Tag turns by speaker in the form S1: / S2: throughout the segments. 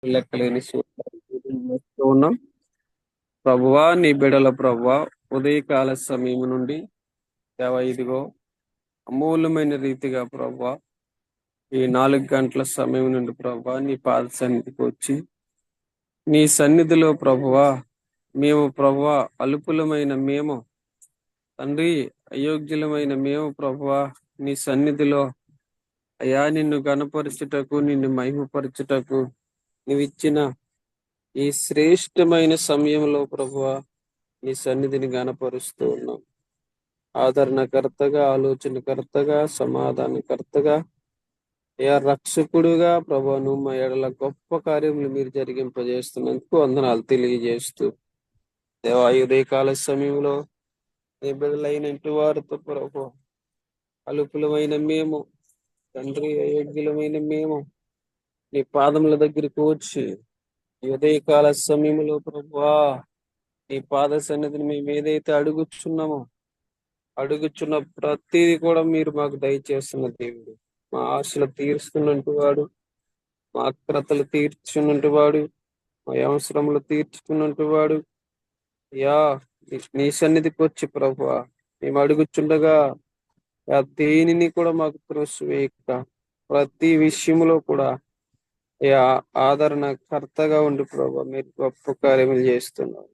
S1: లెక్కలేని స్తోత్రాలు ఉన్నాం. ప్రభువా, నీ బిడల ప్రభువా, ఉదయకాల సమయం నుండి దేవా ఇదిగో అమూల్యమైన రీతిగా ప్రభువా ఈ 4 గంటల సమయం నుండి ప్రభువా నీ పాద సన్నిధికి వచ్చి నీ సన్నిధిలో ప్రభువా మేము ప్రభువా అల్పులమైన మేము తండ్రి అయోగ్యులమైన మేము ప్రభువా నీ సన్నిధిలో అయా నిన్ను గణపరచుటకు నిన్ను మహిమపరచుటకు నీవిచ్చిన ఈ శ్రేష్టమైన సమయంలో ప్రభువా నీ సన్నిధిని గణపరుస్తూ ఉన్నాం. ఆదరణకర్తగా, ఆలోచనకర్తగా, సమాధానకర్తగా, అయా రక్షకుడుగా ప్రభా నువ్వు మా ఎడల గొప్ప కార్యములు మీరు జరిగింపజేస్తున్నందుకు వందనాలు తెలియజేస్తూ దేవా ఈ ఉదయకాల సమయంలో నీ బిడ్డలైనటువంటి వారితో ప్రభు అలుపులమైన మేము తండ్రి అయోగ్యులమైన మేము నీ పాదముల దగ్గరికి వచ్చి ఈ ఉదయకాల సమయంలో ప్రభువా నీ పాద సన్నిధిని మేము ఏదైతే అడుగుచున్న ప్రతిదీ కూడా మీరు మాకు దయచేస్తున్న దేవుడు. మా ఆశలు తీర్చుకున్నట్టు వాడు, మా అక్రతలు తీర్చున్నట్టు వాడు, మా అవసరములు తీర్చుకున్నట్టు వాడు. యా నీ సన్నిధికి వచ్చి ప్రభువా మేము అడుగుచుండగా దేనిని కూడా మాకు త్రోసివేయక ప్రతి విషయంలో కూడా ఆదరణకర్తగా ఉండి ప్రభా మీరు గొప్ప కార్యములు చేస్తున్నారు.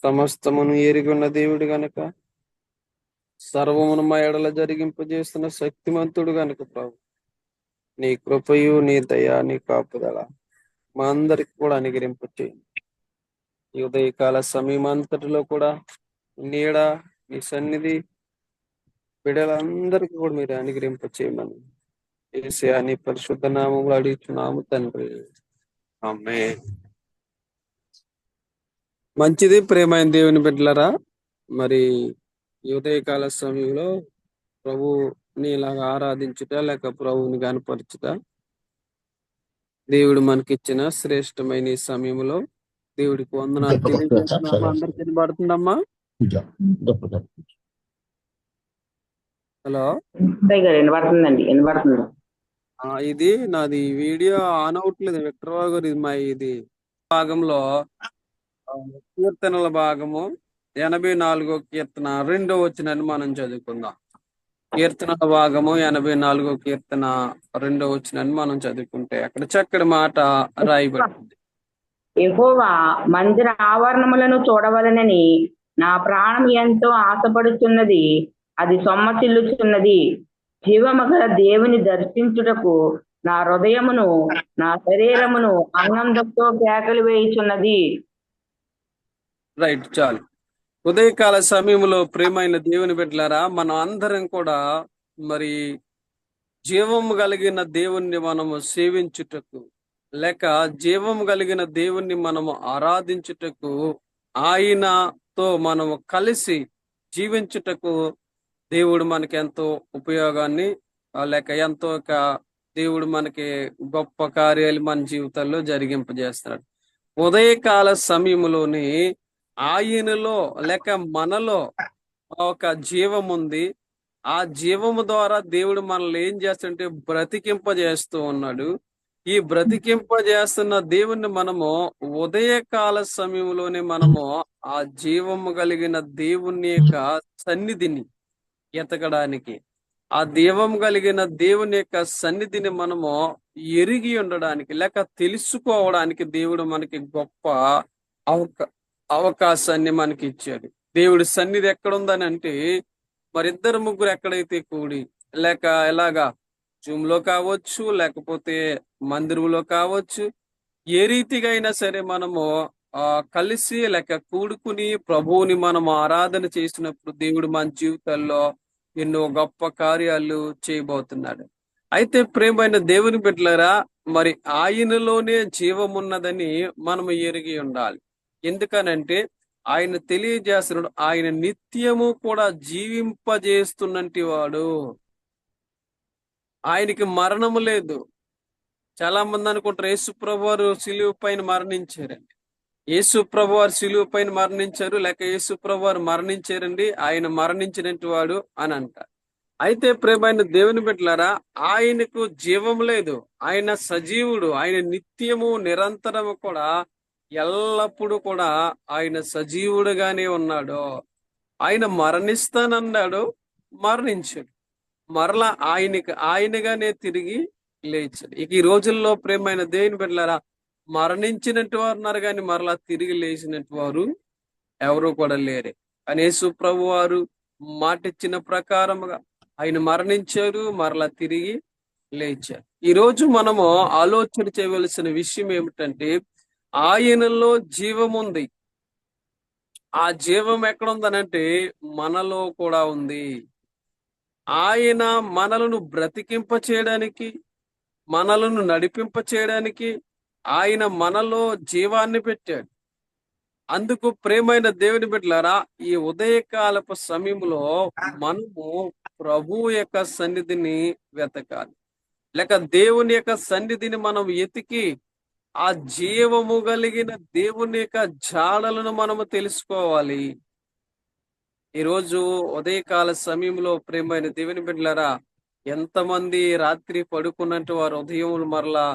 S1: సమస్తమును ఎరిగిన్న దేవుడు గనక సర్వమును మా ఎడల జరిగింపజేస్తున్న శక్తిమంతుడు గనుక ప్రభు నీ కృపయు నీ దయా నీ కాపుదల మా అందరికి కూడా అనుగ్రహింప చేయండి. ఈ ఉదయకాల సమయం అంతటిలో కూడా నీడ నీ సన్నిధి బిడ్డలందరికీ కూడా మీరు అనుగ్రహింప చేయమని యేసయ్యా నీ పరిశుద్ధ నామములో అడుగుచున్నాము తండ్రి, ఆమేన్. మంచిది ప్రేమైన దేవుని బిడ్డలారా, మరి ఈ ఉదయకాల సమయంలో ప్రభుని ఇలాగా ఆరాధించుట లేక ప్రభువుని కనపరచుట దేవుడు మనకిచ్చిన శ్రేష్టమైన ఈ సమయంలో దేవుడికి వందనాలు తెలియజేస్తున్నామా? అందరికి వినబడుతుందమ్మా? హలో,
S2: వినబడుతుందండి, వినబడుతుంది.
S1: ఇది నాది వీడియో ఆన్ అవట్లేదు విక్టర్రావు గారు. ఇది భాగంలో కీర్తనల భాగము 84వ కీర్తన 2వ వచనాన్ని మనం చదువుకుందాం. కీర్తనల భాగము 84వ కీర్తన 2వ వచనాన్ని మనం చదువుకుంటే అక్కడ చక్కటి మాట రాయబడింది.
S2: యెహోవా మందిర ఆవరణములను చూడవలనని నా ప్రాణం ఎంతో ఆశపడుతున్నది, అది సొమ్మసిల్లుచున్నది. జీవము గల దేవుని దర్శించుటకు నా హృదయమును నా శరీరమును ఆనందంతో కేకలు వేయుచున్నది.
S1: రైట్, చాలు. ఉదయకాల సమయంలో ప్రియమైన దేవుని బిడ్డలారా, మనం అందరం కూడా మరి జీవము కలిగిన దేవుణ్ణి మనము సేవించుటకు లేక జీవము కలిగిన దేవుణ్ణి మనము ఆరాధించుటకు ఆయనతో మనము కలిసి జీవించుటకు దేవుడు మనకి ఎంతో ఉపయోగాన్ని లేక ఎంతో దేవుడు మనకి గొప్ప కార్యాలు మన జీవితాల్లో జరిగింపజేస్తున్నాడు. ఉదయకాల సమయంలోని ఆయనలో లేక మనలో ఒక జీవం ఉంది. ఆ జీవము ద్వారా దేవుడు మనల్ని ఏం చేస్తుంటే బ్రతికింపజేస్తూ ఉన్నాడు. ఈ బ్రతికింపజేస్తున్న దేవుణ్ణి మనము ఉదయకాల సమయంలోనే మనము ఆ జీవము కలిగిన దేవుని యొక్క సన్నిధిని ఎతకడానికి, ఆ దీవం కలిగిన దేవుని యొక్క సన్నిధిని మనము ఎరిగి ఉండడానికి లేక తెలుసుకోవడానికి దేవుడు మనకి గొప్ప అవకాశాన్ని మనకి ఇచ్చాడు. దేవుడి సన్నిధి ఎక్కడుందని అంటే మరి 2-3 ఎక్కడైతే కూడి లేక ఎలాగా జూమ్ లో కావచ్చు, లేకపోతే మందిరంలో కావచ్చు, ఏ రీతిగా అయినా సరే మనము కలిసి లేక కూడుకుని ప్రభువుని మనం ఆరాధన చేసినప్పుడు దేవుడు మన జీవితాల్లో ఎన్నో గొప్ప కార్యాలు చేయబోతున్నాడు. అయితే ప్రేమైన దేవుని బిడ్డలారా, మరి ఆయనలోనే జీవమున్నదని మనం ఎరిగి ఉండాలి. ఎందుకనంటే ఆయన తెలియజేస్తున్నాడు, ఆయన నిత్యము కూడా జీవింపజేస్తున్నటి వాడు. ఆయనకి మరణము లేదు. చాలా మంది అనుకుంటారు యేసుప్రభు వారు సిలువ పైన మరణించారండి, యేసుప్రభు వారు సిలువ పైన మరణించారు, లేక యేసుప్రభు వారు మరణించారండి, ఆయన మరణించినట్టు వాడు అని అంటారు. అయితే ప్రియమైన దేవుని బిడ్డలారా, ఆయనకు జీవం లేదు, ఆయన సజీవుడు, ఆయన నిత్యము నిరంతరము కూడా ఎల్లప్పుడూ కూడా ఆయన సజీవుడుగానే ఉన్నాడు. ఆయన మరణిస్తానన్నాడు, మరణించాడు, మరలా ఆయనగానే తిరిగి లేచాడు. ఇక ఈ రోజుల్లో ప్రేమైన దేవుని బిడ్డలారా, మరణించినట్టు వారు ఉన్నారు కానీ మరలా తిరిగి లేచినట్టు వారు ఎవరు కూడా లేరే. కానీ యేసు ప్రభు వారు మాటిచ్చిన ప్రకారముగా ఆయన మరణించారు, మరలా తిరిగి లేచారు. ఈ రోజు మనము ఆలోచన చేయవలసిన విషయం ఏమిటంటే, ఆయనలో జీవం ఉంది. ఆ జీవం ఎక్కడ ఉందనంటే మనలో కూడా ఉంది. ఆయన మనలను బ్రతికింప చేయడానికి, మనలను నడిపింప చేయడానికి ఆయన మనలో జీవాన్ని పెట్టాడు. అందుకు ప్రేమైన దేవుని బిడ్డలారా, ఈ ఉదయకాలపు సమయంలో మనము ప్రభు యొక్క సన్నిధిని వెతకాలి. లేక దేవుని యొక్క సన్నిధిని మనం ఎతికి ఆ జీవము కలిగిన దేవుని యొక్క జాడలను మనము తెలుసుకోవాలి. ఈరోజు ఉదయకాల సమయంలో ప్రేమైన దేవుని బిడ్డలారా, ఎంతమంది రాత్రి పడుకున్నట్టు వారు ఉదయం మరలా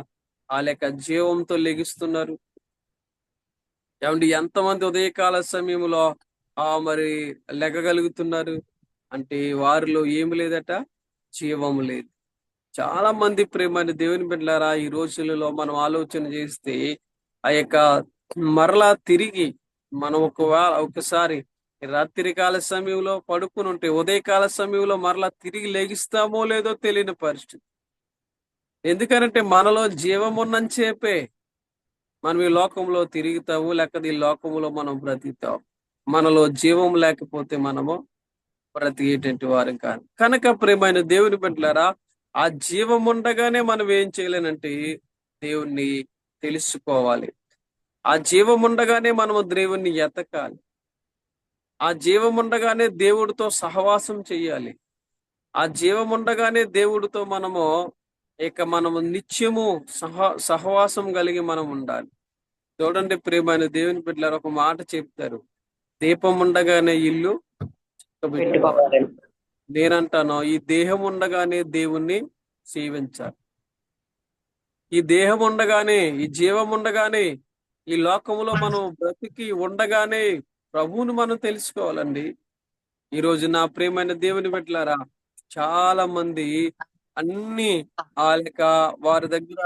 S1: ఆ లేక జీవంతో లెగిస్తున్నారు? ఏమండి, ఎంతమంది ఉదయకాల సమయంలో మరి లెగగలుగుతున్నారు అంటే వారిలో ఏమి లేదట, జీవము లేదు. చాలా మంది ప్రేమైన దేవుని బిడ్డలారా, ఈ రోజులలో మనం ఆలోచన చేస్తే ఆ యొక్క మరలా తిరిగి మనం ఒకసారి రాత్రి కాల సమయంలో పడుకుని ఉంటే ఉదయకాల సమయంలో మరలా తిరిగి లెగిస్తామో లేదో తెలియని పరిస్థితి. ఎందుకనంటే మనలో జీవం ఉన్నని చెప్పే మనం ఈ లోకంలో తిరుగుతాము, లేకపోతే ఈ లోకంలో మనం బ్రతుకుతాం. మనలో జీవం లేకపోతే మనము బ్రతికేటువంటి వారం కాదు. కనుక ప్రియమైన దేవుని బిడ్డలారా, ఆ జీవం ఉండగానే మనం ఏం చేయాలనంటే దేవుణ్ణి తెలుసుకోవాలి. ఆ జీవం ఉండగానే మనము దేవుణ్ణి ఎతకాలి. ఆ జీవం ఉండగానే దేవుడితో సహవాసం చెయ్యాలి. ఆ జీవం ఉండగానే దేవుడితో మనము నిత్యము సహవాసం కలిగి మనం ఉండాలి. చూడండి ప్రియమైన దేవుని బిడ్డలారా, ఒక మాట చెప్తారు, దీపం ఉండగానే ఇల్లు
S2: పెట్టుకోవాలి.
S1: నేనంటాను, ఈ దేహం ఉండగానే దేవుణ్ణి సేవించాలి. ఈ దేహం ఉండగానే, ఈ జీవం ఉండగానే, ఈ లోకములో మనం బ్రతికి ఉండగానే ప్రభువుని మనం తెలుసుకోవాలండి. ఈ రోజు నా ప్రియమైన దేవుని బిడ్డలారా, చాలా మంది అన్ని లేక వారి దగ్గర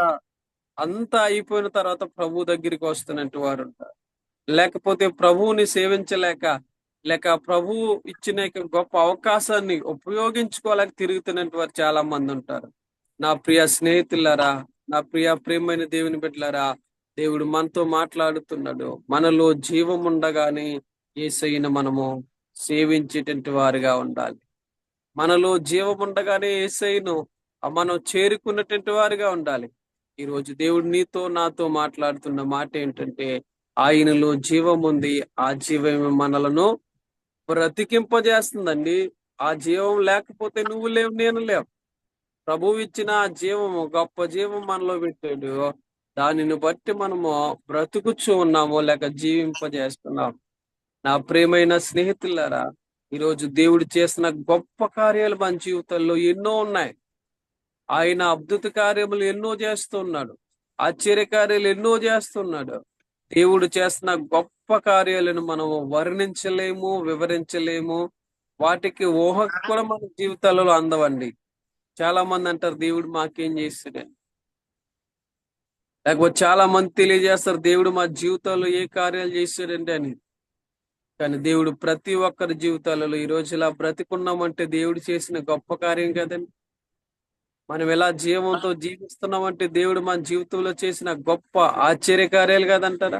S1: అంతా అయిపోయిన తర్వాత ప్రభు దగ్గరికి వస్తున్నట్టు వారు ఉంటారు. లేకపోతే ప్రభువుని సేవించలేక, లేక ప్రభువు ఇచ్చిన గొప్ప అవకాశాన్ని ఉపయోగించుకోలేక తిరుగుతున్నట్టు వారు చాలా మంది ఉంటారు. నా ప్రియ స్నేహితులారా, నా ప్రియమైన దేవుని బిడ్డలారా, దేవుడు మనతో మాట్లాడుతున్నాడు. మనలో జీవం ఉండగానే యేసయ్యను మనము సేవించేటువంటి వారిగా ఉండాలి. మనలో జీవం ఉండగానే యేసయ్యను మనం చేరుకున్నటువంటి వారిగా ఉండాలి. ఈ రోజు దేవుడు నీతో నాతో మాట్లాడుతున్న మాట ఏంటంటే, ఆయనలో జీవం ఉంది. ఆ జీవం మనలను బ్రతికింపజేస్తుందండి. ఆ జీవం లేకపోతే నువ్వు లేవు, నేను లేవు. ప్రభువు ఇచ్చిన ఆ జీవము, గొప్ప జీవం మనలో పెట్టాడు. దానిని బట్టి మనము బ్రతుకుచ్చు ఉన్నాము, లేక జీవింపజేస్తున్నాం. నా ప్రియమైన స్నేహితులారా, ఈరోజు దేవుడు చేసిన గొప్ప కార్యాలు మన జీవితంలో ఎన్నో ఉన్నాయి. ఆయన అద్భుత కార్యములు ఎన్నో చేస్తున్నాడు. ఆశ్చర్య కార్యాలు ఎన్నో చేస్తున్నాడు. దేవుడు చేస్తున్న గొప్ప కార్యాలను మనము వర్ణించలేము, వివరించలేము. వాటికి ఊహ కూడా మన జీవితాలలో అందవండి. చాలా మంది అంటారు, దేవుడు మాకేం చేస్తాడని. లేకపోతే చాలా మంది తెలియజేస్తారు, దేవుడు మా జీవితాల్లో ఏ కార్యాలు చేశాడంటే అని. కానీ దేవుడు ప్రతి ఒక్కరి జీవితాలలో ఈ రోజు ఇలా బ్రతికున్నామంటే దేవుడు చేసిన గొప్ప కార్యం కదండి. మనం ఎలా జీవంతో జీవిస్తున్నామంటే దేవుడు మన జీవితంలో చేసిన గొప్ప ఆశ్చర్య కార్యాలు కాదంటారా?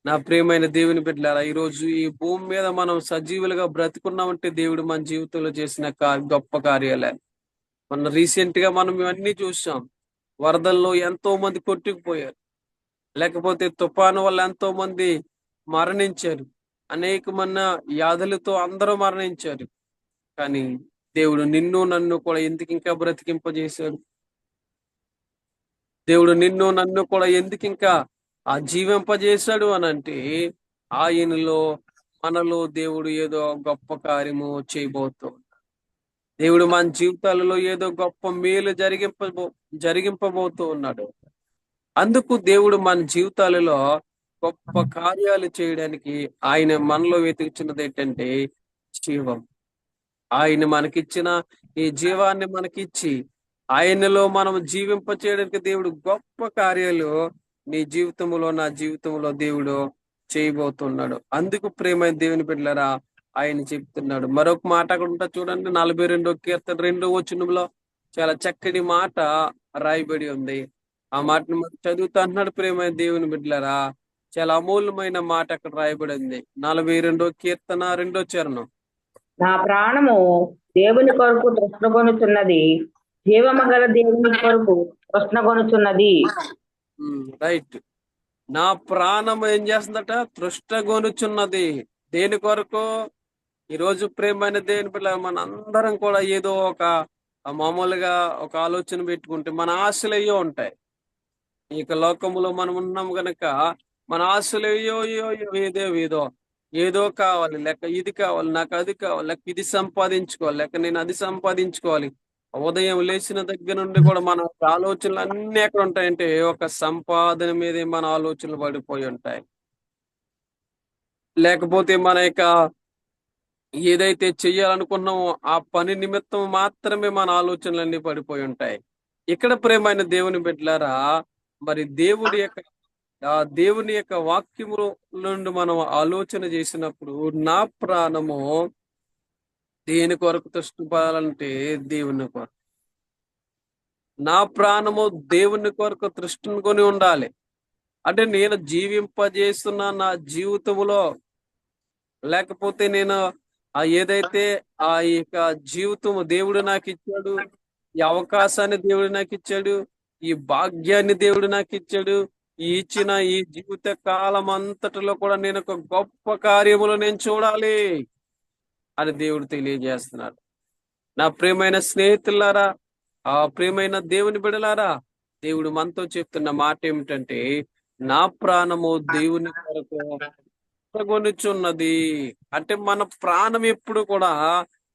S1: నా ప్రియమైన దేవుని బిడ్డలారా, ఈ రోజు ఈ భూమి మీద మనం సజీవులుగా బ్రతుకున్నామంటే దేవుడు మన జీవితంలో చేసిన గొప్ప కార్యాలే. రీసెంట్ గా మనం ఇవన్నీ చూసాం. వరదల్లో ఎంతో మంది కొట్టుకుపోయారు, లేకపోతే తుఫాను వల్ల ఎంతో మంది మరణించారు, అనేకమైన వ్యాధులతో అందరూ మరణించారు. కానీ దేవుడు నిన్ను నన్ను కూడా ఎందుకు ఇంకా బ్రతికింపజేశాడు? దేవుడు నిన్ను నన్ను కూడా ఎందుకు ఇంకా జీవింపజేశాడు అని అంటే, ఆయనలో మనలో దేవుడు ఏదో గొప్ప కార్యము చేయబోతున్నాడు. దేవుడు మన జీవితాలలో ఏదో గొప్ప మేలు జరిగింపబోతూ ఉన్నాడు. అందుకు దేవుడు మన జీవితాలలో గొప్ప కార్యాలు చేయడానికి ఆయన మనలో వెతుకుతున్నది ఏంటంటే జీవం. ఆయన మనకిచ్చిన ఈ జీవాన్ని మనకిచ్చి ఆయనలో మనం జీవింప చేయడానికి దేవుడు గొప్ప కార్యాలు నీ జీవితంలో నా జీవితంలో దేవుడు చేయబోతున్నాడు. అందుకు ప్రేమైన దేవుని బిడ్డలారా ఆయన చెప్తున్నాడు. మరొక మాట అక్కడ ఉంటా చూడండి, 42వ కీర్తన 2వ వచనంలో చాలా చక్కటి మాట రాయబడి ఉంది. ఆ మాటను మనం చదువుతా అంటున్నాడు. ప్రేమైన దేవుని బిడ్డలారా చాలా అమూల్యమైన మాట అక్కడ రాయబడి ఉంది. 42వ కీర్తన 2వ చరణం.
S2: నా ప్రాణము దేవుని కొరకు తృష్ణగొనుచున్నది, జీవమగల దేవుని కొరకు తృష్ణగొనుచున్నది.
S1: రైట్. నా ప్రాణం ఏం చేస్తుందట? తృష్ణగొనుచున్నది. దేని కొరకు? ఈరోజు ప్రేమైన దేవుని పిల్ల మన అందరం కూడా ఏదో ఒక మామూలుగా ఒక ఆలోచన పెట్టుకుంటే మన ఆశలు అయ్యో ఉంటాయి. ఇక లోకములో మనం ఉన్నాం గనక మన ఆశలు ఏదో కావాలి, లేక ఇది కావాలి, నాకు అది కావాలి, లేక ఇది సంపాదించుకోవాలి, లేక నేను అది సంపాదించుకోవాలి. ఉదయం లేచిన దగ్గర నుండి కూడా మన ఆలోచనలు అన్ని ఎక్కడ ఉంటాయంటే ఒక సంపాదన మీదే మన ఆలోచనలు పడిపోయి ఉంటాయి. లేకపోతే మన యొక్క ఏదైతే చెయ్యాలనుకున్నామో ఆ పని నిమిత్తం మాత్రమే మన ఆలోచనలన్నీ పడిపోయి ఉంటాయి. ఇక్కడ ప్రేమైన దేవుని బిడ్డలారా, మరి దేవుని యొక్క వాక్యము నుండి మనం ఆలోచన చేసినప్పుడు నా ప్రాణము దేని కొరకు తృష్ణపడాలంటే దేవుని కొరకు. నా ప్రాణము దేవుని కొరకు తృష్ణకొని ఉండాలి. అంటే నేను జీవింపజేస్తున్న నా జీవితములో, లేకపోతే నేను ఏదైతే ఆ యొక్క జీవితము దేవుడు నాకు ఇచ్చాడు, ఈ అవకాశాన్ని దేవుడు నాకు ఇచ్చాడు, ఈ భాగ్యాన్ని దేవుడు నాకు ఇచ్చాడు, ఈ ఇచ్చిన ఈ జీవిత కాలం అంతటిలో కూడా నేను ఒక గొప్ప కార్యములు నేను చూడాలి అని దేవుడు తెలియజేస్తున్నాడు. నా ప్రియమైన స్నేహితులారా, ఆ ప్రియమైన దేవుని బిడలారా, దేవుడు మనతో చెప్తున్న మాట ఏమిటంటే నా ప్రాణము దేవుని కొరకు తృష్ణగొనుచున్నది. అంటే మన ప్రాణం ఎప్పుడు కూడా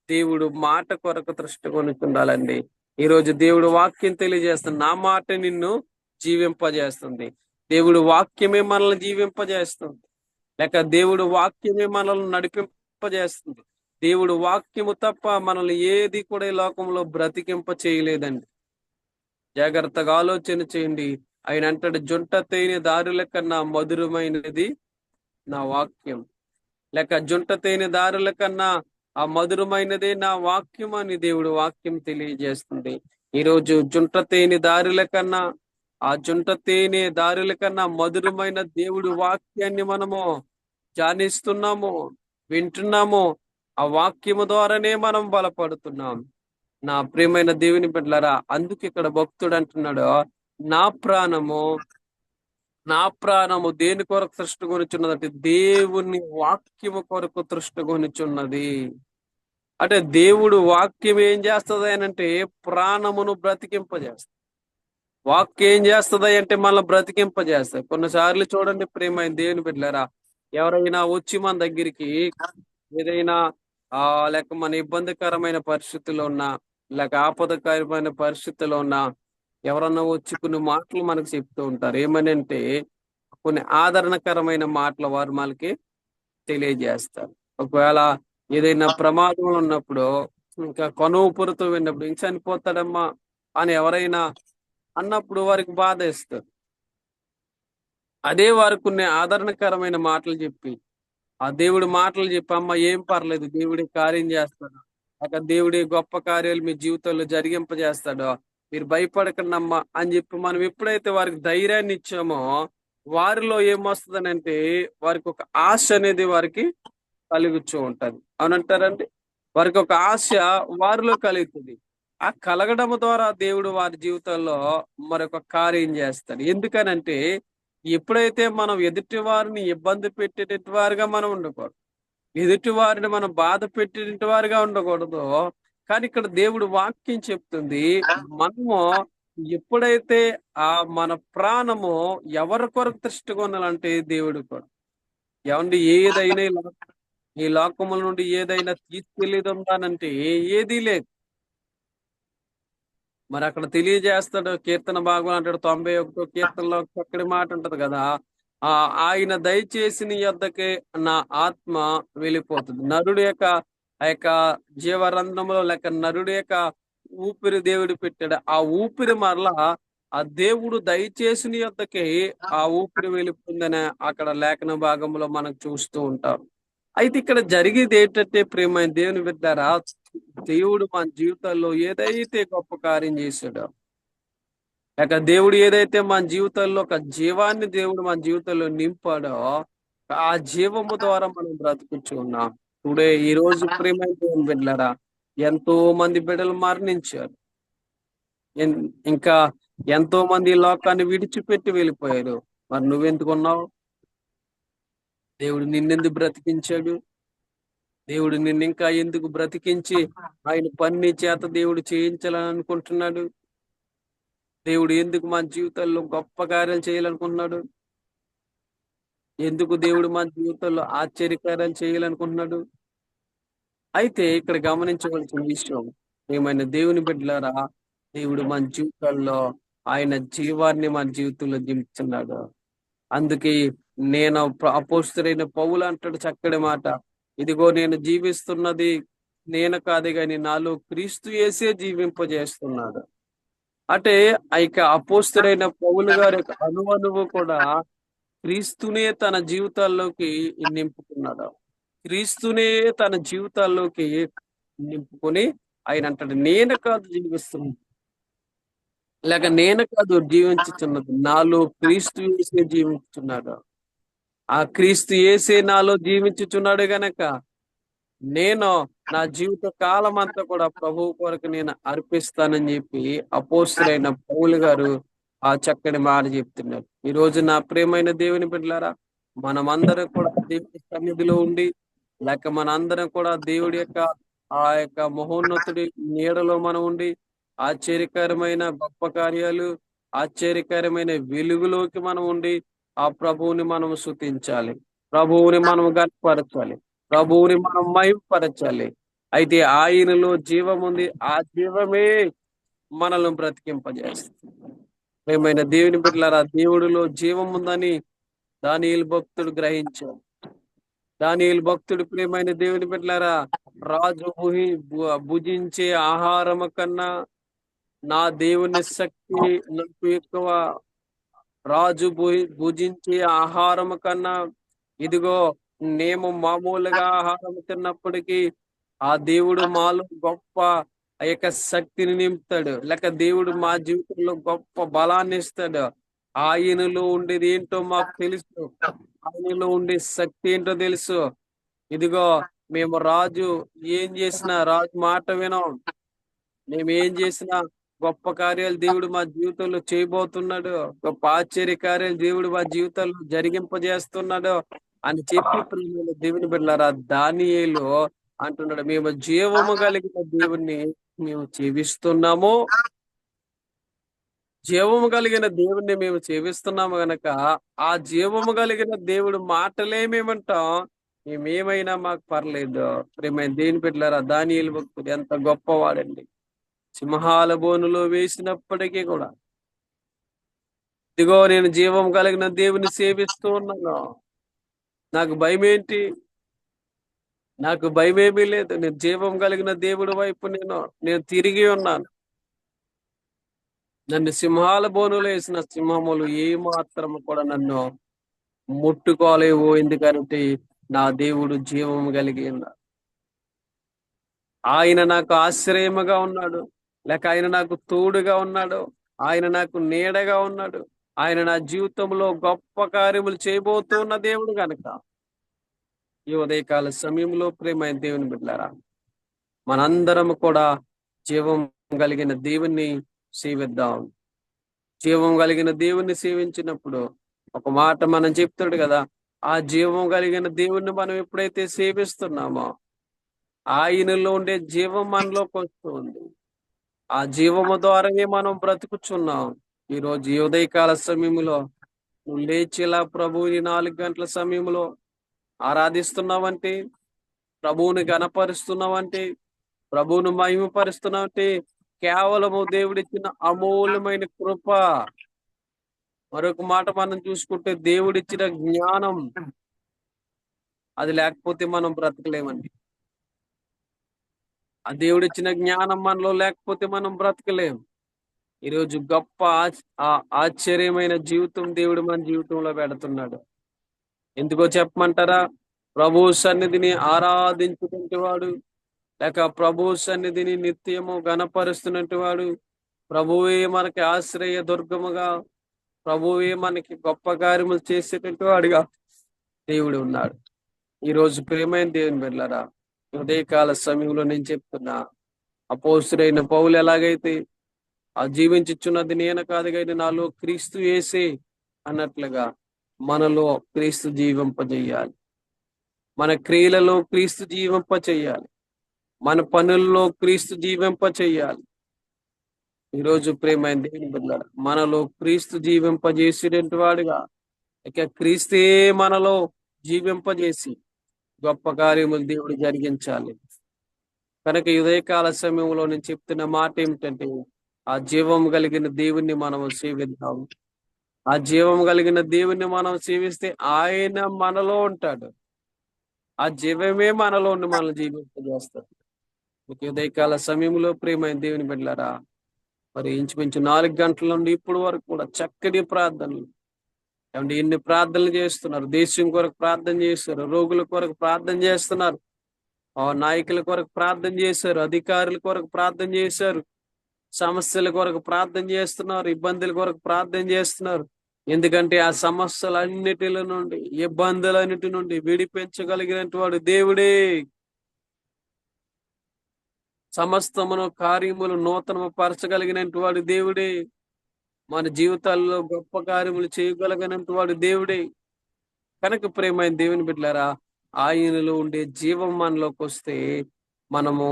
S1: దేవుడు మాట కొరకు తృష్ణగొనుచుండాలండి. ఈ రోజు దేవుడు వాక్యం తెలియజేస్తుంది. నా మాట నిన్ను జీవింపజేస్తుంది. దేవుడు వాక్యమే మనల్ని జీవింపజేస్తుంది, లేక దేవుడు వాక్యమే మనల్ని నడిపింపజేస్తుంది. దేవుడు వాక్యము తప్ప మనల్ని ఏది కూడా ఈ లోకంలో బ్రతికింప చేయలేదండి. జాగ్రత్తగా ఆలోచన చేయండి. ఆయన అంటాడు, జుంట తేనె దారుల కన్నా మధురమైనది నా వాక్యం, లేక జుంట తేనె దారుల కన్నా ఆ మధురమైనదే నా వాక్యం అని దేవుడు వాక్యం తెలియజేస్తుంది. ఈరోజు జుంట తేనె దారుల కన్నా మధురమైన దేవుడి వాక్యాన్ని మనము ధ్యానిస్తున్నాము, వింటున్నాము. ఆ వాక్యము ద్వారానే మనం బలపడుతున్నాం. నా ప్రియమైన దేవుని బిడ్డలారా, అందుకు ఇక్కడ భక్తుడు అంటున్నాడు, నా ప్రాణము దేని కొరకు తృష్ణగొనుచున్నది అంటే దేవుని వాక్యము కొరకు తృష్ణగొనుచున్నది. అంటే దేవుడు వాక్యం ఏం చేస్తుంది అని అంటే ప్రాణమును బ్రతికింపజేస్తుంది. వాక్యం ఏం చేస్తుంది అంటే మనల్ని బ్రతికింపజేస్తుంది. కొన్నిసార్లు చూడండి ప్రియమైన దేవుని బిడ్డలారా, ఎవరైనా వచ్చి మన దగ్గరికి ఏదైనా లేక మన ఇబ్బందికరమైన పరిస్థితుల్లో ఉన్నా, లేక ఆపదకరమైన పరిస్థితుల్లో ఉన్నా ఎవరన్నా వచ్చి కొన్ని మాటలు మనకు చెప్తూ ఉంటారు. ఏమని అంటే కొన్ని ఆదరణకరమైన మాటలు వారు మనకి తెలియజేస్తారు. ఒకవేళ ఏదైనా ప్రమాదంలో ఉన్నప్పుడు, ఇంకా కనుపురుతో విన్నప్పుడు ఇంక చనిపోతాడమ్మా అని ఎవరైనా అన్నప్పుడు వారికి బాధ ఇస్తారు. అదే వారు కొన్ని ఆదరణకరమైన మాటలు చెప్పి ఆ దేవుడి మాటలు చెప్పి, అమ్మ ఏం పర్లేదు, దేవుడి కార్యం చేస్తాడు, అక్కడ దేవుడి గొప్ప కార్యాలు మీ జీవితంలో జరిగింపజేస్తాడు, మీరు భయపడకండి అమ్మా అని చెప్పి మనం ఎప్పుడైతే వారికి ధైర్యాన్ని ఇచ్చామో వారిలో ఏమొస్తుందని అంటే వారికి ఒక ఆశ అనేది వారికి కలుగుతూ ఉంటది. అవునంటారండి? వారికి ఒక ఆశ వారిలో కలుగుతుంది. ఆ కలగడం ద్వారా దేవుడు వారి జీవితంలో మరొక కార్యం చేస్తాడు. ఎందుకనంటే ఎప్పుడైతే మనం ఎదుటి వారిని ఇబ్బంది పెట్టేటట్టు వారిగా మనం ఉండకూడదు, ఎదుటి వారిని మనం బాధ పెట్టేటట్టు వారిగా ఉండకూడదు. కానీ ఇక్కడ దేవుడు వాక్యం చెప్తుంది, మనము ఎప్పుడైతే మన ప్రాణము ఎవరి కొరకు తృష్టికొనాలంటే దేవుడు కూడా. ఏమండి, ఏదైనా ఈ లోకముల నుండి ఏదైనా తీసుకెళ్ళేది ఉందానంటే ఏదీ లేదు. మరి అక్కడ తెలియజేస్తాడు, కీర్తన భాగం అంటాడు, 91 కీర్తనలో చక్కటి మాట ఉంటది కదా. ఆయన దయచేసి నీ యొద్దకే నా ఆత్మ వెళ్ళిపోతుంది. నరుడి యొక్క ఆ యొక్క జీవరంధ్రంలో లేక నరుడి యొక్క ఊపిరి దేవుడు పెట్టాడు. ఆ ఊపిరి మరలా ఆ దేవుడు దయచేసి నీ యొద్దకే ఆ ఊపిరి వెళ్ళిపోయిందని అక్కడ లేఖన భాగంలో మనం చూస్తూ ఉంటాం. అయితే ఇక్కడ జరిగేది ఏంటంటే, ప్రియమైన దేవుని బిడ్డారా, దేవుడు మన జీవితాల్లో ఏదైతే గొప్ప కార్యం చేశాడో, లేక దేవుడు ఏదైతే మన జీవితాల్లో ఒక జీవాన్ని దేవుడు మన జీవితంలో నింపాడో, ఆ జీవము ద్వారా మనం బ్రతుకుచ్చు ఉన్నాం. టుడే ఈ రోజు ప్రియమైన దేవుని బిడ్డలారా, ఎంతో మంది బిడ్డలు మరణించారు. ఇంకా ఎంతో మంది ఈ లోకాన్ని విడిచిపెట్టి వెళ్ళిపోయారు. మరి నువ్వెందుకున్నావు? దేవుడు నిన్నెందుకు బ్రతికించాడు? దేవుడు నిన్ను ఇంకా ఎందుకు బ్రతికించి ఆయన పని చేత దేవుడు చేయించాలని అనుకుంటున్నాడు? దేవుడు ఎందుకు మన జీవితాల్లో గొప్ప కార్యాలు చేయాలనుకుంటున్నాడు? ఎందుకు దేవుడు మన జీవితంలో ఆశ్చర్యకార్యాలు చేయాలనుకుంటున్నాడు? అయితే ఇక్కడ గమనించవలసిన విషయం, ఏమైనా దేవుని బిడ్డలారా, దేవుడు మన జీవితాల్లో ఆయన జీవాన్ని మన జీవితంలో దింపుతున్నాడు. అందుకే నేను అపోస్తలుడైన పౌలు అంటాడు చక్కటి మాట, ఇదిగో నేను జీవిస్తున్నది నేను కాదు గాని నాలో క్రీస్తు యేసే జీవింపజేస్తున్నాడు. అంటే ఆ యొక్క అపోస్తలుడైన పౌలు గారి యొక్క అణువణువు కూడా క్రీస్తునే తన జీవితాల్లోకి నింపుకున్నాడు. క్రీస్తునే తన జీవితాల్లోకి నింపుకొని ఆయన అంటాడు, నేను కాదు జీవిస్తున్నాను, లేక నేను కాదు జీవించుచున్నది, నాలో క్రీస్తు యేసే జీవించుచున్నాడు. ఆ క్రీస్తు యేసే నాలో జీవించుచున్నాడు గనక నేను నా జీవిత కాలం అంతా కూడా ప్రభువు కొరకు నేను అర్పిస్తానని చెప్పి అపోస్తలుడైన పౌలు గారు ఆ చక్కని మాట చెప్తున్నారు. ఈ రోజు నా ప్రియమైన దేవుని బిడ్డలారా, మనమందరం కూడా దేవుని సన్నిధిలో ఉండి, లేక మనందరం కూడా దేవుడి యొక్క ఆ యొక్క మహోన్నతుడి నీడలో మనం ఉండి, ఆశ్చర్యకరమైన గొప్ప కార్యాలు, ఆశ్చర్యకరమైన వెలుగులోకి మనం ఉండి ఆ ప్రభువుని మనం స్తుతించాలి, ప్రభువుని మనం గర్వపరచాలి, ప్రభువుని మనం మహిమపరచాలి. అయితే ఆయనలో జీవం ఉంది, ఆ జీవమే మనల్ని బ్రతికింపజేస్తుంది. ప్రియమైన దేవుని బిడ్డలారా, దేవుడిలో జీవం ఉందని దానియేలు భక్తుడు గ్రహించాడు. దానియేలు భక్తుడు, ప్రియమైన దేవుని బిడ్డలారా, రాజు భుజించే ఆహారము కన్నా నా దేవుని శక్తి నాకు ఎక్కువ. రాజు భుజించే ఆహారము కన్నా ఇదిగో మేము మామూలుగా ఆహారం తిన్నప్పటికీ ఆ దేవుడు మాలో గొప్ప ఆ యొక్క శక్తిని నింపుతాడు, లేక దేవుడు మా జీవితంలో గొప్ప బలాన్ని ఇస్తాడు. ఆయనలో ఉండేది ఏంటో మాకు తెలుసు, ఆయనలో ఉండే శక్తి ఏంటో తెలుసు. ఇదిగో మేము రాజు ఏం చేసినా రాజు మాట వినం, మేము ఏం చేసినా గొప్ప కార్యాలు దేవుడు మా జీవితంలో చేయబోతున్నాడు, గొప్ప ఆశ్చర్య కార్యాలు దేవుడు మా జీవితంలో జరిగింపజేస్తున్నాడు అని చెప్పి, ప్రియమైన దేవుని బిడ్డలారా, దానియేలు అంటున్నాడు, మేము జీవము కలిగిన దేవుణ్ణి మేము సేవిస్తున్నాము, జీవము కలిగిన దేవుణ్ణి మేము సేవిస్తున్నాము గనక ఆ జీవము కలిగిన దేవుడు మాటలే మేమంటాం, మేమేమైనా మాకు పర్లేదు. ప్రియమైన దేవుని బిడ్డలారా, దానియేలు భక్తుడు ఎంత గొప్పవాడండి. సింహాల బోనులో వేసినప్పటికీ కూడా ఇదిగో నేను జీవం కలిగిన దేవుని సేవిస్తూ ఉన్నాను, నాకు భయం ఏంటి? నాకు భయమేమీ లేదు. నేను జీవం కలిగిన దేవుడి వైపు నేను తిరిగి ఉన్నాను. నన్ను సింహాల బోనులో వేసిన సింహములు ఏ మాత్రం కూడా నన్ను ముట్టుకోలేవు, ఎందుకంటే నా దేవుడు జీవము కలిగి ఉన్నాడు. ఆయన నాకు ఆశ్రయముగా ఉన్నాడు, లేక ఆయన నాకు తోడుగా ఉన్నాడు, ఆయన నాకు నీడగా ఉన్నాడు, ఆయన నా జీవితంలో గొప్ప కార్యములు చేయబోతున్న దేవుడు గనక ఈ ఉదయకాల సమయంలో, ప్రియమైన దేవుని బిడ్డలారా, మనందరం కూడా జీవం కలిగిన దేవుణ్ణి సేవిద్దాం. జీవం కలిగిన దేవుణ్ణి సేవించినప్పుడు ఒక మాట మనం చెప్తాడు కదా, ఆ జీవం కలిగిన దేవుణ్ణి మనం ఎప్పుడైతే సేవిస్తున్నామో ఆయనలో ఉండే జీవం మనలోకి వస్తుంది. ఆ జీవము ద్వారానే మనం బ్రతుకుచున్నాం. ఈ రోజు ఈ ఉదయకాల సమయంలో నువ్వు లేచిలా ప్రభువుని 4 గంటల సమయంలో ఆరాధిస్తున్నావంటే, ప్రభువుని గణపరుస్తున్నావంటే, ప్రభువును మహిమపరుస్తున్నావంటే కేవలము దేవుడిచ్చిన అమూల్యమైన కృప. మరొక మాట మనం చూసుకుంటే దేవుడిచ్చిన జ్ఞానం. అది లేకపోతే మనం బ్రతకలేమండి. ఆ దేవుడిచ్చిన జ్ఞానం మనలో లేకపోతే మనం బ్రతకలేం. ఈరోజు గొప్ప ఆశ్చర్యమైన జీవితం దేవుడు మన జీవితంలో పెడుతున్నాడు. ఎందుకో చెప్పమంటారా? ప్రభు సన్నిధిని ఆరాధించుకుంటే వాడు, లేక ప్రభు సన్నిధిని నిత్యము గణపరుస్తున్నట్టు వాడు, ప్రభువే మనకి ఆశ్రయ దుర్గముగా, ప్రభువే మనకి గొప్ప కార్యములు చేసేటట్టు వాడుగా దేవుడు ఉన్నాడు. ఈ రోజు ప్రియమైన దేవుని బిడ్డలారా, ఉదయకాల సమయంలో నేను చెప్తున్నా, అపోస్తుడైన పౌలు ఎలాగైతే ఆ జీవించుచున్నది నేను కాదు కానీ నాలో క్రీస్తు యేసే అన్నట్లుగా మనలో క్రీస్తు జీవింపజేయాలి. మన క్రియలలో క్రీస్తు జీవింపచేయాలి. మన పనుల్లో క్రీస్తు జీవింపచేయాలి. ఈరోజు ప్రేమైన దేవుని బిడ్డలారా, మనలో క్రీస్తు జీవింపజేసేటువంటి వాడుగా, ఇక క్రీస్తే మనలో జీవింపజేసి గొప్ప కార్యములు దేవుడు జరిగించాలి. కనుక ఈ ఉదయకాల సమయంలో నేను చెప్తున్న మాట ఏమిటంటే, ఆ జీవం కలిగిన దేవుణ్ణి మనం సేవిద్దాం. ఆ జీవం కలిగిన దేవుణ్ణి మనం సేవిస్తే ఆయన మనలో ఉంటాడు. ఆ జీవమే మనలో ఉండి మనల్ని జీవింపజేస్తాడు. ఈ ఉదయకాల సమయంలో ప్రియమైన దేవుని బిడ్డలారా, మరి ఇంచుమించు 4 గంటల నుండి ఇప్పుడు వరకు కూడా చక్కటి ప్రార్థనలు. ఏమంటే ఎన్ని ప్రార్థనలు చేస్తున్నారు. దేశం కొరకు ప్రార్థన చేస్తారు, రోగుల కొరకు ప్రార్థన చేస్తున్నారు, నాయకుల కొరకు ప్రార్థన చేశారు, అధికారుల కొరకు ప్రార్థన చేశారు, సమస్యల కొరకు ప్రార్థన చేస్తున్నారు, ఇబ్బందుల కొరకు ప్రార్థన చేస్తున్నారు. ఎందుకంటే ఆ సమస్యలన్నిటిల నుండి, ఇబ్బందులన్నిటి నుండి విడిపించగలిగినటువంటి వాడు దేవుడే. సమస్తమును కార్యములు నూతనము పరచగలిగినటువంటి వాడు దేవుడే. మన జీవితాల్లో గొప్ప కార్యములు చేయగలిగినటువంటి వాడు దేవుడే. కనుక ప్రేమైన దేవుని బిడ్డలారా, ఆయనలో ఉండే జీవం మనలోకి వస్తే మనము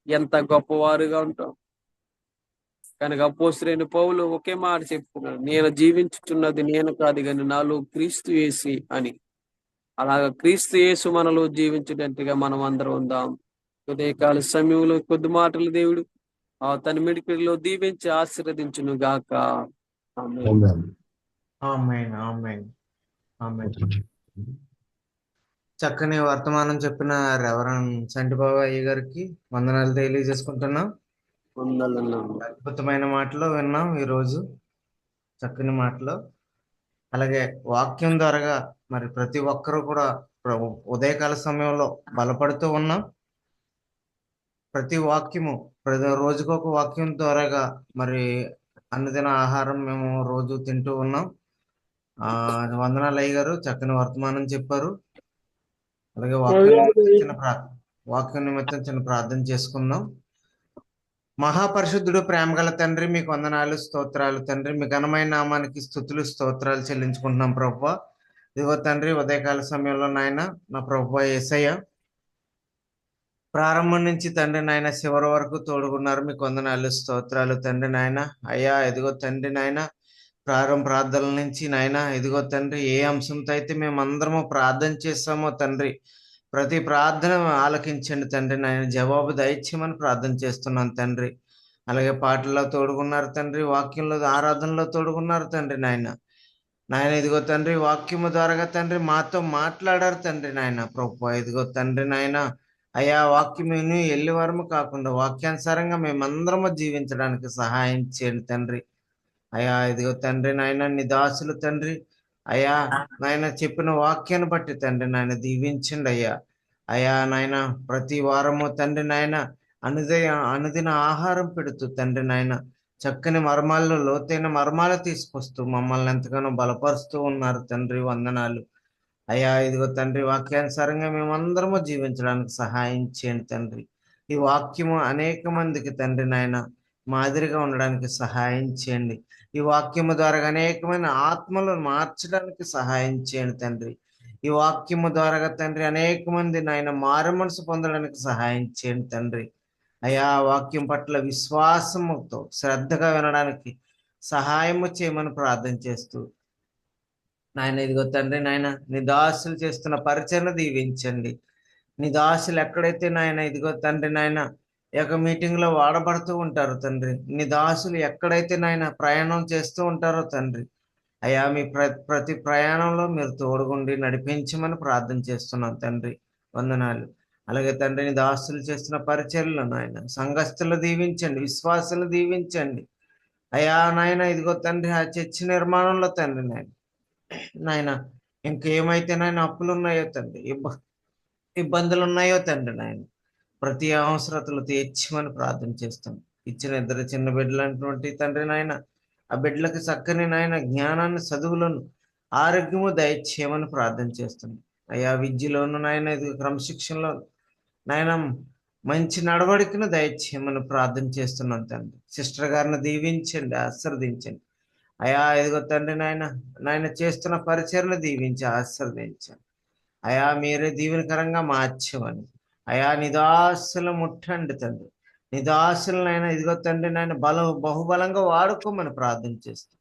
S1: ఎంత గొప్పవారుగా ఉంటాం. కనుక అపోస్తలుడైన పౌలు ఒకే మాట చెప్పుకున్నాడు, నేను జీవించుచున్నది నేను కాదు కానీ నాలో క్రీస్తు యేసు అని. అలాగా క్రీస్తు యేసు మనలో జీవించేటట్టుగా మనం అందరం ఉందాం. ఉదయకాల సమయంలో కొద్ది మాటలు దేవుడు తన మిడికిడిలో దీవించి ఆశీర్వదించును గాక. ఆమేన్.
S3: ఆమేన్, ఆమేన్, ఆమేన్. చక్కని వర్తమానం చెప్పిన రెవరెండ్ సంటిబాబు అయ్య గారికి వందనాలు తెలియజేసుకుంటున్నాం.
S1: వందనాలు.
S3: అద్భుతమైన మాటలు విన్నాం ఈరోజు, చక్కని మాటలు. అలాగే వాక్యం ద్వారాగా మరి ప్రతి ఒక్కరూ కూడా ఉదయకాల సమయంలో బలపడుతూ ఉన్నాం. ప్రతి వాక్యము, ప్రతి రోజుకొక వాక్యం ద్వారాగా మరి అన్నదిన ఆహారం మేము రోజు తింటూ ఉన్నాం. వందనాలు అయ్య గారు, చక్కని వర్తమానం చెప్పారు. అలాగే వాక్యం నిమిత్తం చిన్న ప్రార్థన చేసుకుందాం. మహాపరిశుద్ధుడు, ప్రేమగల తండ్రి, మీకు వందనాలు, స్తోత్రాలు తండ్రి. మీ ఘనమైన నామానికి స్తుతులు, స్తోత్రాలు చెల్లించుకుంటున్నాం ప్రభువా. ఇదిగో తండ్రి, ఉదయకాల సమయంలో నాయన నా ప్రభువా యేసయ్య, ప్రారంభం నుంచి తండ్రి నాయన చివరి వరకు తోడుకున్నారు. మీకు వందనాలు, స్తోత్రాలు తండ్రి నాయన. అయ్యా ఇదిగో తండ్రి నాయన, ప్రార్థనల నుంచి నాయన ఇదిగో తండ్రి, ఏ అంశంతో అయితే మేము అందరము ప్రార్థన చేస్తామో తండ్రి, ప్రతి ప్రార్థన ఆలకించండి తండ్రి నాయన, జవాబు దయచేయమని ప్రార్థన చేస్తున్నాను తండ్రి. అలాగే పాటల్లో తోడుకున్నారు తండ్రి, వాక్యంలో ఆరాధనలో తోడుకున్నారు తండ్రి నాయన. ఇదిగో తండ్రి, వాక్యము ద్వారాగా తండ్రి మాతో మాట్లాడారు తండ్రి నాయన ప్రభువా. ఇదిగో తండ్రి నాయన, అయ్యా వాక్యం వెళ్ళి వరము కాకుండా వాక్యానుసారంగా మేమందరము జీవించడానికి సహాయం చేయండి తండ్రి. అయ్యా ఇదిగో తండ్రి నాయన, నీ దాసులు తండ్రి అయ్యా నాయన చెప్పిన వాక్యాన్ని బట్టి తండ్రి నాయన దీవించండి అయ్యా. అయ్యా నాయన, ప్రతి వారము తండ్రి నాయన అనుదిన ఆహారం పెడుతూ తండ్రి నాయన చక్కని మర్మాల్లో లోతైన మర్మాలు తీసుకొస్తూ మమ్మల్ని ఎంతగానో బలపరుస్తూ ఉన్నారు తండ్రి. వందనాలు అయ్యా. ఇదిగో తండ్రి, వాక్యానుసారంగా మేమందరము జీవించడానికి సహాయం చేయండి తండ్రి. ఈ వాక్యము అనేక మందికి తండ్రి నాయన మాదిరిగా ఉండడానికి సహాయం చేయండి. ఈ వాక్యము ద్వారా అనేకమైన ఆత్మలను మార్చడానికి సహాయం చేయండి తండ్రి. ఈ వాక్యము ద్వారా తండ్రి అనేక మంది నాయన మారు మనసు పొందడానికి సహాయం చేయండి తండ్రి. అయ్యా వాక్యం పట్ల విశ్వాసముతో శ్రద్ధగా వినడానికి సహాయము చేయమని ప్రార్థన చేస్తూ నాయన ఇదిగో తండ్రి నాయన, నీ దాసులు చేస్తున్న పరిచర్ను దీవించండి. నీ దాసులు ఎక్కడైతే నాయన ఇదిగో తండ్రి నాయన ఈ యొక్క మీటింగ్ లో వాడబడుతూ ఉంటారు తండ్రి. నీ దాసులు ఎక్కడైతే నాయన ప్రయాణం చేస్తూ ఉంటారో తండ్రి, అయ్యా మీ ప్రతి ప్రయాణంలో మీరు తోడుగుండి నడిపించమని ప్రార్థన చేస్తున్నాం తండ్రి. వందనాలు. అలాగే తండ్రి, నీ దాసులు చేస్తున్న పరిచర్యలు నాయన సంఘస్థులు దీవించండి, విశ్వాసులు దీవించండి. అయ్యా నాయన ఇదిగో తండ్రి, ఆ చర్చి నిర్మాణంలో తండ్రి నాయన ఇంకేమైతే నాయన అప్పులు ఉన్నాయో తండ్రి, ఇబ్బందులు ఉన్నాయో తండ్రి నాయన ప్రతి అవసరతలు తీర్చమని ప్రార్థన చేస్తాం. ఇచ్చిన ఇద్దరు చిన్న బిడ్డలైనటువంటి తండ్రి నాయన, ఆ బిడ్డలకు చక్కని నాయన జ్ఞానాన్ని, చదువులను, ఆరోగ్యము దయచేయమని ప్రార్థన చేస్తున్నాం. అయ్యా విద్యలోను నాయన ఇది క్రమశిక్షణలో నాయన మంచి నడవడికను దయచేయమని ప్రార్థన చేస్తున్నాం తండ్రి. సిస్టర్ గారిని దీవించండి, ఆశీర్వదించండి. అయా ఇదిగో తండ్రి నాయన చేస్తున్న పరిచయను దీవించి ఆశీర్వదించండి. అయా మీరే దీవెనకరంగా మార్చమని, అయా నిదాసులు ముట్టండి తండ్రి. నిదాసులనైనా ఇదిగో తండ్రి నాయన బహుబలంగా వాడుకోమని ప్రార్థన చేస్తాం.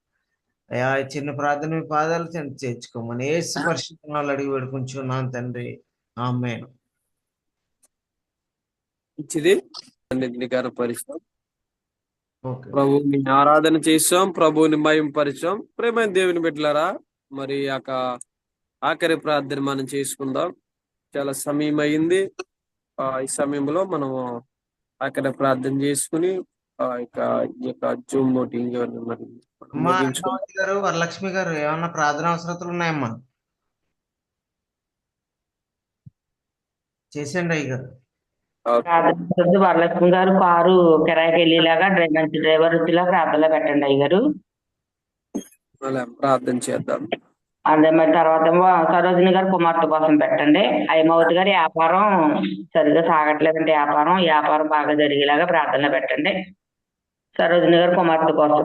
S3: అయా ఈ చిన్న ప్రార్థన మీ పాదాలు తండ్రి చేర్చుకోమని యేసు పరిశుద్ధనాలు అడిగి వేడుకుంటున్నాను తండ్రి. ఆమేన్.
S1: మంచిది. అన్నిటిని కనపరిచాం,
S3: ఓకే.
S1: ప్రభువుని ఆరాధన చేసాం, ప్రభువుని మహింపరిచాం. ప్రేమైన దేవుని బిడ్డలారా, మరి ఆఖరి ప్రార్థన మనం చేసుకుందాం. చాలా సమయం అయింది. ఈ సమయంలో మనము ఆఖరి ప్రార్థన చేసుకుని ఈ యొక్క జూమ్ మీటింగ్ మరి
S3: అమ్మా
S1: ముగించుకుందాం.
S3: అన్నవతి గారు, వరలక్ష్మి గారు, ఏమన్నా ప్రార్థన అవసరతలు ఉన్నాయమ్మా? చేసేయండి అయ్య గారు.
S2: ప్రార్థన వరలక్ష్మి గారు కారు కిరాయికి వెళ్ళేలాగా మంచి డ్రైవర్ వృత్తిలో ప్రార్థనలో పెట్టండి అయ్యారు.
S1: అలా ప్రార్థన చేద్దాం.
S2: అదే మరి తర్వాత సరోజిని గారు కుమార్తె కోసం పెట్టండి. హైమావతి గారి వ్యాపారం సరిగ్గా సాగట్లేదంటే వ్యాపారం బాగా జరిగేలాగా ప్రార్థనలో పెట్టండి. సరోజిని గారు కుమార్తె కోసం.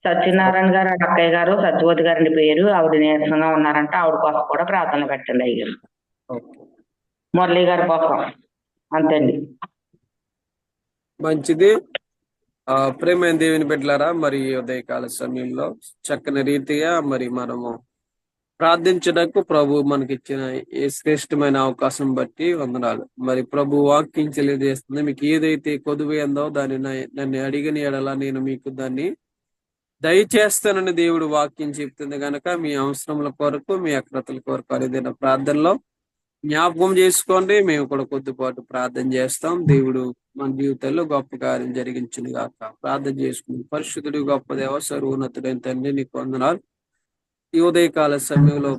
S2: సత్యనారాయణ గారు అక్కయ్య గారు సత్యవతి గారి పేరు, ఆవిడ నీరసంగా ఉన్నారంట, ఆవిడ కోసం కూడా ప్రార్థనలు పెట్టండి అయ్యారు. మురళి గారి కోసం అంతేండి.
S1: మంచిది. ప్రేమైన దేవుని బిడ్డలారా, మరి ఉదయకాల సమయంలో చక్కని రీతిగా మరి మనము ప్రార్థించడానికి ప్రభు మనకిచ్చిన ఏ శ్రేష్టమైన అవకాశం బట్టి వందనాలు. మరి ప్రభు వాక్యం తెలియజేస్తుంది, మీకు ఏదైతే కొదువైందో దాన్ని నన్ను అడిగిన ఎడల నేను మీకు దాన్ని దయచేస్తానని దేవుడు వాక్యం చెప్తుంది కనుక మీ అవసరముల కొరకు, మీ అక్రతల కొరకు అరిదైన ప్రార్థనలో జ్ఞాపకం చేసుకోండి. మేము కూడా కొద్దిపాటు ప్రార్థన చేస్తాం. దేవుడు మన జీవితంలో గొప్ప కార్యం జరిగించును గాక. ప్రార్థన చేసుకుని, పరిశుద్ధుడు గొప్ప దేవ, సర్వోన్నతుడైన తండ్రి, నీకు వందనాలు. ఈ ఉదయకాల సమయంలో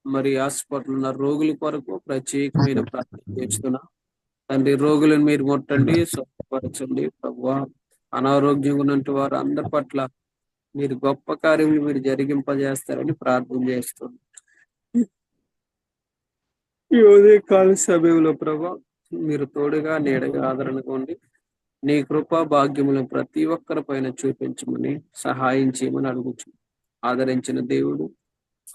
S1: మరి హాస్పిటల్ ఉన్న రోగుల కొరకు ప్రత్యేకమైన ప్రార్థన చేస్తున్నా తండ్రి. రోగులను మీరు ముట్టండి, స్వస్థపరచండి ప్రభువా. అనారోగ్యంగా ఉన్నట్టు వారు అందరి పట్ల మీరు గొప్ప కార్యములు మీరు జరిగింపజేస్తారని ప్రార్థన చేస్తున్నాం. ఈ ఉదయకాల సమయంలో ప్రభా మీరు తోడుగా నీడగా ఆదరణగా ఉండి నీ కృపా భాగ్యములను ప్రతి ఒక్కరి పైన చూపించమని సహాయం చేయమని అడుగుచు. ఆదరించిన దేవుడు,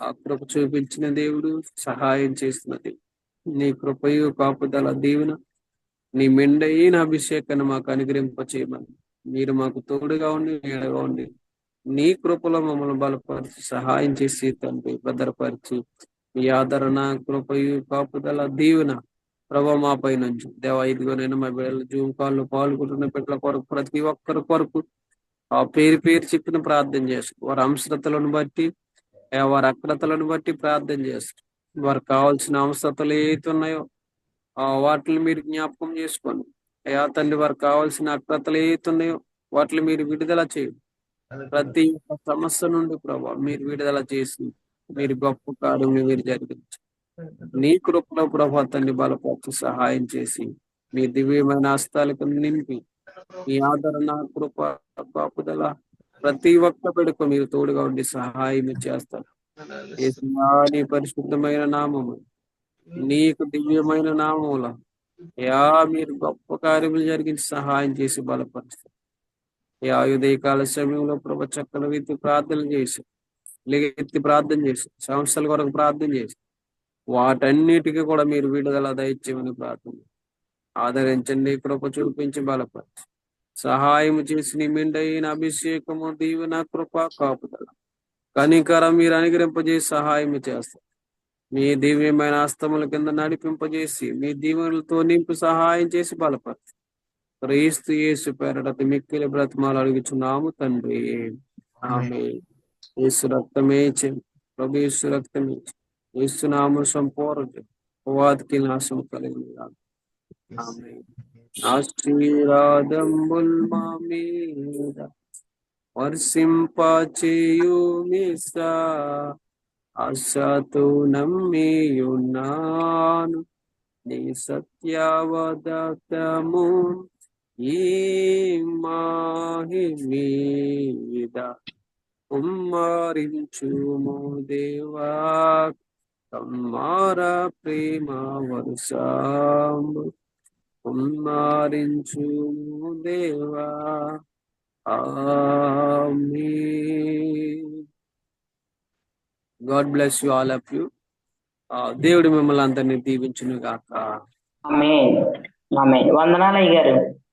S1: ఆ కృప చూపించిన దేవుడు, సహాయం చేసిన దేవుడు, నీ కృపయు కాపుదల దీవెన, నీ మెండైన అభిషేకాన్ని మాకు అనుగ్రహింప చేయమని మీరు మాకు తోడుగా ఉండి నీడగా ఉండి నీ కృపలో మమ్మల్ని బలపరిచి సహాయం చేసి తండ్రి భద్రపరిచి మీ ఆదరణ, కృపయు కాపుదల దీవెన ప్రభావ మా పై నుంచి దేవా. ఇదిగోనైనా మా బిడ్డల జూమ్ కాల్లో పాల్గొంటున్న బిడ్డల కొరకు ప్రతి ఒక్కరి కొరకు ఆ పేరు చెప్పిన ప్రార్థన చేస్తూ వారి అవసరతలను బట్టి, వారి అక్రతలను బట్టి ప్రార్థన చేస్తూ వారికి కావాల్సిన అవసరతలు ఏవైతే ఉన్నాయో వాటిని మీరు జ్ఞాపకం చేసుకోండి. అయ్యా తండ్రి, వారికి కావాల్సిన అక్రతలు ఏవైతే ఉన్నాయో వాటిని మీరు విడుదల చేయండి. ప్రతి సమస్య నుండి ప్రభావ మీరు విడుదల చేసి మీరు గొప్ప కార్యం మీరు జరిగించి నీ కృపలో ప్రభావ తండ్రి బలపరిచి సహాయం చేసి మీ దివ్యమైన హస్తాలకు నింపి మీ ఆదరణ, కృప, కాపుదల ప్రతి ఒక్క బిడ్డకు మీరు తోడుగా ఉండి సహాయం చేస్తారు. నీ పరిశుద్ధమైన నామము, నీకు దివ్యమైన నామముల మీరు గొప్ప కార్యములు జరిగించి సహాయం చేసి బలపరుస్తారు. ఉదయకాల సమయంలో ప్రభు చక్కని రీతి ప్రార్థన చేసి ఎత్తి ప్రార్థన చేసి సంస్థల కొరకు ప్రార్థన చేసి వాటన్నిటికీ కూడా మీరు విడుదల దయచేయమని ప్రార్థన ఆదరించండి. కృప చూపించి బలపరిచి సహాయం చేసి నీ మెండైన అభిషేకము, దీవెన, కృప, కాపుదల, కనికరం మీరు అనుగ్రహింపజేసి సహాయం చేస్తారు. మీ దివ్యమైన హస్తముల కింద నడిపింపజేసి మీ దీవెనలతో నింపి సహాయం చేసి బలపరిచి క్రీస్తు యేసు పేరట మిక్కిలి బ్రతిమాలు అడుగుచున్నాము తండ్రి. ఆమె యేసు రక్తమే ప్రభు యేసు రక్తమే యేసు నామ సంపూర్ణ వాదికి నాశం కలిగింది. ఆమె ఆశీర్వాదముల్ మా మీద వర్షింపచేయుమిసా, ఆశతో నమ్మియున్నాను నీ సత్యవదతము ఈ మాహి మీద కుమ్మరించుము దేవా, కమ్మార ప్రేమ వర్షము కుమ్మరించుము దేవా. ఆమేన్. God bless you all of you. దేవుడు మిమ్మల్ని అందరినీ దీవించును గాక.
S2: ఆమేన్. ఆమేన్. వందనాలు అయ్యగారు.